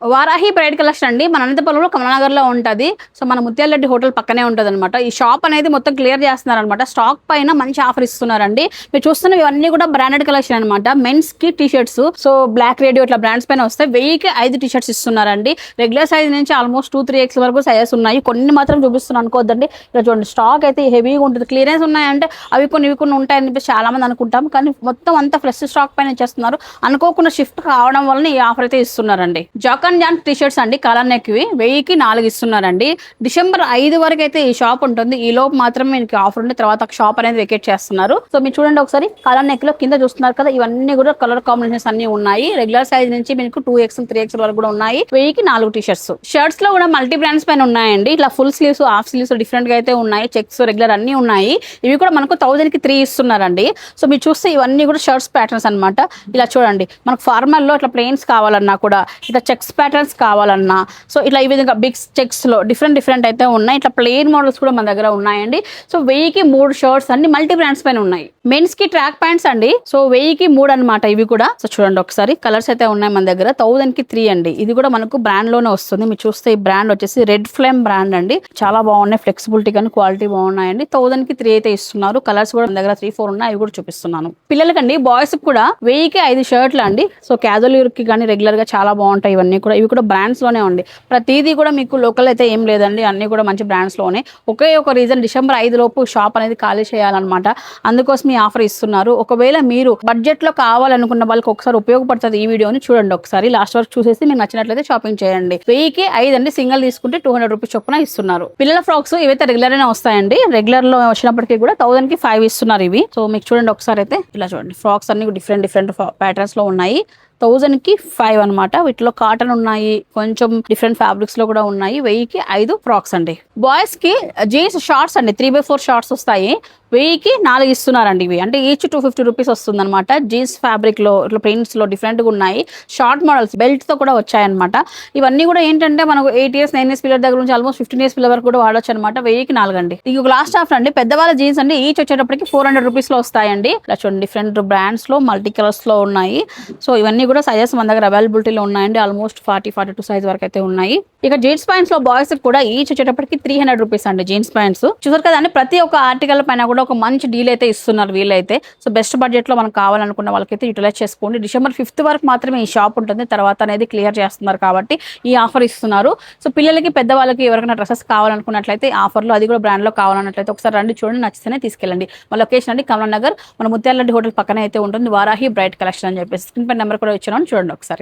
Varahi braid collection అండి. మన అనంతపురంలో కమలానగర్లో ఉంటుంది. సో మన ముత్యాలరెడ్డి హోటల్ పక్కనే ఉంటుంది అనమాట. ఈ షాప్ అనేది మొత్తం క్లియర్ చేస్తున్నారు అనమాట. స్టాక్ పైన మంచి ఆఫర్ ఇస్తున్నారండి. మీరు చూస్తున్న ఇవన్నీ కూడా బ్రాండెడ్ కలెక్షన్ అనమాట. మెన్స్ కి T shirts, so black radio ఇట్లా బ్రాండ్స్ పైన వస్తాయి. 1000కి 5 టీ షర్ట్స్ ఇస్తున్నారండి. రెగ్యులర్ సైజ్ నుంచి ఆల్మోస్ట్ 2-3x వరకు సైజెస్ ఉన్నాయి. కొన్ని మాత్రం చూపిస్తున్నాను అనుకోవద్దండి. ఇక్కడ చూడండి, స్టాక్ అయితే హెవీగా ఉంటుంది. క్లియరెన్స్ ఉన్నాయంటే అవి కొన్ని ఉంటాయని చెప్పి చాలా మంది అనుకుంటాం, కానీ మొత్తం అంతా ఫ్రెష్ స్టాక్ పైన ఇచ్చేస్తున్నారు. అనుకోకుండా షిఫ్ట్ కావడం వల్ల ఈ ఆఫర్ అయితే ఇస్తున్నారండి. జాన్ టీ షర్ట్స్ అండి, కలర్ నెక్వి 1000కి 4 ఇస్తున్నారండి. డిసెంబర్ 5 వరకు అయితే ఈ షాప్ ఉంటుంది. ఈ లోపు మాత్రమే మీకు ఆఫర్ ఉంది. తర్వాత షాప్ అనేది వెకేట్ చేస్తున్నారు. సో మీరు చూడండి ఒకసారి, కలర్ నెక్ లో కింద చూస్తున్నారు కదా, ఇవన్నీ కూడా కలర్ కాంబినేషన్స్ అన్ని ఉన్నాయి. రెగ్యులర్ సైజ్ నుంచి మీకు 2XL 3XL వరకు కూడా ఉన్నాయి. 1000కి 4 టీ షర్ట్స్. షర్ట్స్ లో కూడా మల్టీ బ్రాండ్స్ పైన ఉన్నాయండి. ఇట్లా full sleeves, half sleeves different గా అయితే ఉన్నాయి. చెక్స్ రెగ్యులర్ అన్ని ఉన్నాయి. ఇవి కూడా మనకు 1000కి 3 ఇస్తున్నారండి. సో మీరు చూస్తే ఇవన్నీ కూడా షర్ట్స్ ప్యాటర్న్స్ అనమాట. ఇలా చూడండి, మనకు ఫార్మల్ లో ఇట్లా ప్లెయిన్స్ కావాలన్నా కూడా, ఇట్లా చెక్స్ ప్యాటర్న్స్ కావాలన్నా, సో ఇట్లా ఈ విధంగా బిగ్ చెక్స్ లో డిఫరెంట్ అయితే ఉన్నాయి. ఇట్లా ప్లెయిన్ మోడల్స్ కూడా మన దగ్గర ఉన్నాయండి. సో 1000కి 3 షర్ట్స్ అన్ని మల్టీ బ్రాండ్స్ పైన ఉన్నాయి. మెన్స్ కి ట్రాక్ ప్యాంట్స్ అండి. సో 1000కి 3 అనమాట. ఇవి కూడా సో చూడండి ఒకసారి, కలర్స్ అయితే ఉన్నాయి మన దగ్గర. 1000కి 3 అండి. ఇది కూడా మనకు బ్రాండ్ లోనే వస్తుంది. మీరు చూస్తే ఈ బ్రాండ్ వచ్చేసి రెడ్ ఫ్లేమ్ బ్రాండ్ అండి. చాలా బాగున్నాయి, ఫ్లెక్సిబిలిటీ కానీ క్వాలిటీ బాగున్నాయండి. 1000కి 3 అయితే ఇస్తున్నారు. కలర్స్ కూడా మన దగ్గర 3-4 ఉన్నాయి. అవి కూడా చూపిస్తున్నాను. పిల్లలకండి, బాయ్స్ కూడా 1000కి 5 షర్ట్లు అండి. సో క్యాజువల్ యూర్ కి కానీ రెగ్యులర్ గా చాలా బాగుంటాయి ఇవన్నీ కూడా. ఇవి కూడా బ్రాండ్స్ లోనే ఉంది. ప్రతిదీ కూడా మీకు లోకల్ అయితే ఏం లేదండి, అన్ని కూడా మంచి బ్రాండ్స్ లోనే. ఒకే ఒక రీజన్, డిసెంబర్ 5 లోపు షాప్ అనేది ఖాళీ చేయాలన్నమాట. అందుకోసం ఈ ఆఫర్ ఇస్తున్నారు. ఒకవేళ మీరు బడ్జెట్ లో కావాలనుకున్న వాళ్ళకి ఒకసారి ఉపయోగపడుతుంది ఈ వీడియోని చూడండి ఒకసారి. లాస్ట్ వరకు చూసేసి మీకు నచ్చినట్లయితే షాపింగ్ చేయండి. 1000కి 5 అండి. సింగిల్ తీసుకుంటే 200 రూపీస్ చొప్పున ఇస్తున్నారు. పిల్లల ఫ్రాక్స్ ఇవైతే రెగ్యులర్ అయినా వస్తాయండి. రెగ్యులర్ లో వచ్చినప్పటికీ కూడా 1000కి 5 ఇస్తున్నారు ఇవి. సో మీకు చూడండి ఒకసారి అయితే, ఇలా చూడండి, ఫ్రాక్స్ అన్ని డిఫరెంట్ ప్యాటర్న్స్ లో ఉన్నాయి. 1000కి 5 అనమాట. వీటిలో కాటన్ ఉన్నాయి, కొంచెం డిఫరెంట్ ఫ్యాబ్రిక్స్ లో కూడా ఉన్నాయి. 1000కి 5 ఫ్రాక్స్ అండి. బాయ్స్ కి జీన్స్ షార్ట్స్ అండి, 3/4 షార్ట్స్ వస్తాయి. 1000కి 4 ఇస్తున్నారండి. ఇవి అంటే ఈచ్ 250 రూపీస్ వస్తుంది అనమాట. జీన్స్ ఫ్యాబ్రిక్ లో ఇట్లా ప్రింట్స్ లో డిఫరెంట్ గా ఉన్నాయి. షార్ట్ మోడల్స్ బెల్ట్ తో కూడా వచ్చాయన్నమాట. ఇవన్నీ కూడా ఏంటంటే మనకు 8 years 9 years పిల్లల దగ్గర నుంచి ఆల్మోస్ట్ 15 years పిల్లల వరకు కూడా వాడొచ్చు అనమాట. 1000కి 4 అండి. ఇది లాస్ట్ ఆఫర్ అండి. పెద్దవాళ్ళ జీన్స్ అండి, ఈచ్ వచ్చేటప్పటికి 400 రూపీస్ లో వస్తాయండి. ఇలా చూడండి, డిఫరెంట్ బ్రాండ్స్ లో మల్టీ కలర్స్ లో ఉన్నాయి. సో ఇవన్నీ కూడా సైజెస్ మన దగ్గర అవైలబిలిటీలో ఉన్నాయండి. ఆల్మోస్ట్ 40-42 సైజ్ వరకు అయితే ఉన్నాయి. ఇక జీన్స్ ప్యాంట్స్ లో బాయ్స్ కూడా ఈచ్ వచ్చేటప్పటికి 300 రూపీస్ అండి. జీన్స్ ప్యాంట్స్ చూసారు కదా అండి. ప్రతి ఒక్క ఆర్టికల్ పైన కూడా ఒక మంచి డీల్ అయితే ఇస్తున్నారు వీళ్ళైతే. సో బెస్ట్ బడ్జెట్ లో మనకు కావాలనుకున్న వాళ్ళకైతే యూటిలైజ్ చేసుకోండి. డిసెంబర్ 5 వరకు మాత్రమే ఈ షాప్ ఉంటుంది. తర్వాత అనేది క్లియర్ చేస్తున్నారు కాబట్టి ఈ ఆఫర్ ఇస్తున్నారు. సో పిల్లలకి, పెద్దవాళ్ళకి ఎవరికైనా డ్రెస్సెస్ కావాలనుకున్నట్లయితే ఆఫర్లో, అది కూడా బ్రాండ్ లో కావాలన్నట్లయితే ఒకసారి రండి, చూడండి, నచ్చితేనే తీసుకెళ్ళండి. మన లొకేషన్ అండి కమలానగర్, మన ముత్యాలరెడ్డి హోటల్ పక్కనే అయితే ఉంటుంది. వారాహి బ్రైట్ కలెక్షన్ అని చెప్పేసి స్క్రీన్ పై నెంబర్ కూడా ఇచ్చాను, చూడండి ఒకసారి.